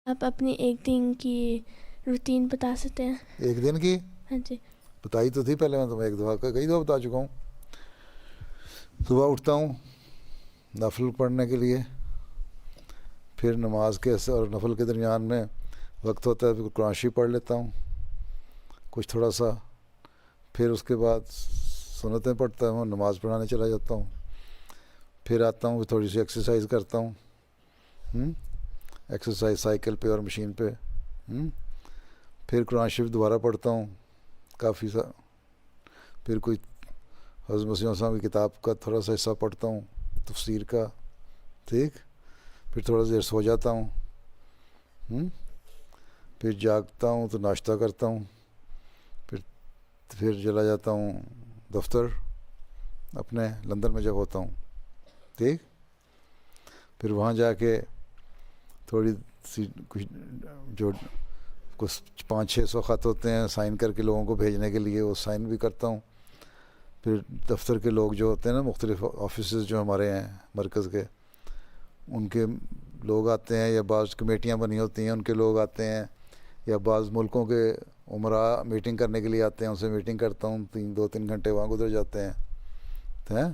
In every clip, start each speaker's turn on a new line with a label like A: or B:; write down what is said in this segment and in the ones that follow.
A: آپ اپنی ایک دن کی روٹین بتا سکتے ہیں؟
B: ایک دن کی
A: ہاں جی.
B: بتائی تو تھی پہلے، میں تمہیں ایک دفعہ کئی دفعہ بتا چکا ہوں. صبح اٹھتا ہوں نفل پڑھنے کے لیے، پھر نماز کے اور نفل کے درمیان میں وقت ہوتا ہے پھر قرآن شریف پڑھ لیتا ہوں کچھ تھوڑا سا، پھر اس کے بعد سنتیں پڑھتا ہوں، نماز پڑھانے چلا جاتا ہوں، پھر آتا ہوں تھوڑی سی ایکسرسائز کرتا ہوں، ایکسرسائز سائیکل پہ اور مشین پہ، پھر قرآن شریف دوبارہ پڑھتا ہوں کافی سا، پھر کوئی حضرت مسیح السلام کی کتاب کا تھوڑا سا حصہ پڑھتا ہوں تفسیر کا، ٹھیک، پھر تھوڑا دیر سو جاتا ہوں، پھر جاگتا ہوں تو ناشتہ کرتا ہوں، پھر چلا جاتا ہوں دفتر اپنے لندن میں جب ہوتا ہوں، ٹھیک، پھر وہاں جا کے تھوڑی سی کچھ جو کچھ 500-600 خط ہوتے ہیں سائن کر کے لوگوں کو بھیجنے کے لیے، وہ سائن بھی کرتا ہوں. پھر دفتر کے لوگ جو ہوتے ہیں نا، مختلف آفیسز جو ہمارے ہیں مرکز کے، ان کے لوگ آتے ہیں، یا بعض کمیٹیاں بنی ہوتی ہیں ان کے لوگ آتے ہیں، یا بعض ملکوں کے عمرا میٹنگ کرنے کے لیے آتے ہیں، ان سے میٹنگ کرتا ہوں، 2-3 گھنٹے وہاں گزر جاتے ہیں.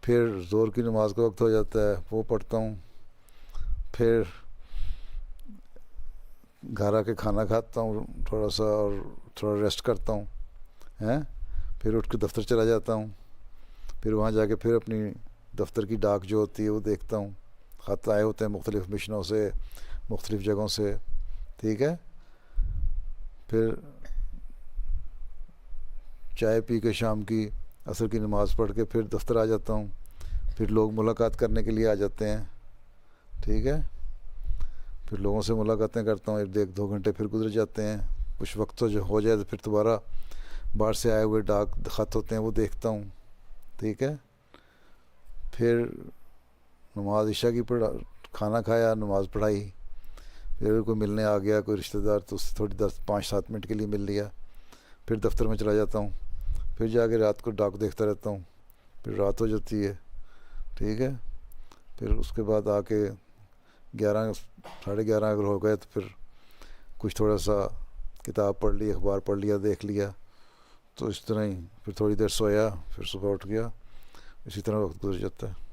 B: پھر ظہر کی نماز کا وقت ہو جاتا ہے، وہ پڑھتا ہوں، پھر گھر آ کے کھانا کھاتا ہوں تھوڑا سا اور تھوڑا ریسٹ کرتا ہوں، پھر اٹھ کے دفتر چلا جاتا ہوں، پھر وہاں جا کے پھر اپنی دفتر کی ڈاک جو ہوتی ہے وہ دیکھتا ہوں، خط آئے ہوتے ہیں مختلف مشنوں سے، مختلف جگہوں سے، ٹھیک ہے. پھر چائے پی کے شام کی عصر کی نماز پڑھ کے پھر دفتر آ جاتا ہوں، پھر لوگ ملاقات کرنے کے لیے آ جاتے ہیں، ٹھیک ہے، پھر لوگوں سے ملاقاتیں کرتا ہوں، 1-2 گھنٹے پھر گزر جاتے ہیں، کچھ وقت تو جو ہو جائے تو پھر دوبارہ باہر سے آئے ہوئے ڈاک خط ہوتے ہیں وہ دیکھتا ہوں، ٹھیک ہے. پھر نماز عشاء کی کھانا کھایا، نماز پڑھائی، پھر کوئی ملنے آ گیا کوئی رشتہ دار تو اس سے تھوڑی 5-7 منٹ کے لیے مل لیا، پھر دفتر میں چلا جاتا ہوں، پھر جا کے رات کو ڈاک دیکھتا رہتا ہوں، پھر رات ہو جاتی ہے، ٹھیک ہے. پھر اس کے بعد آ کے 11-11:30 اگر ہو گئے تو پھر کچھ تھوڑا سا کتاب پڑھ لی، اخبار پڑھ لیا، دیکھ لیا، تو اس طرح ہی پھر تھوڑی دیر سویا، پھر صبح اٹھ گیا، اسی طرح وقت گزر جاتا ہے.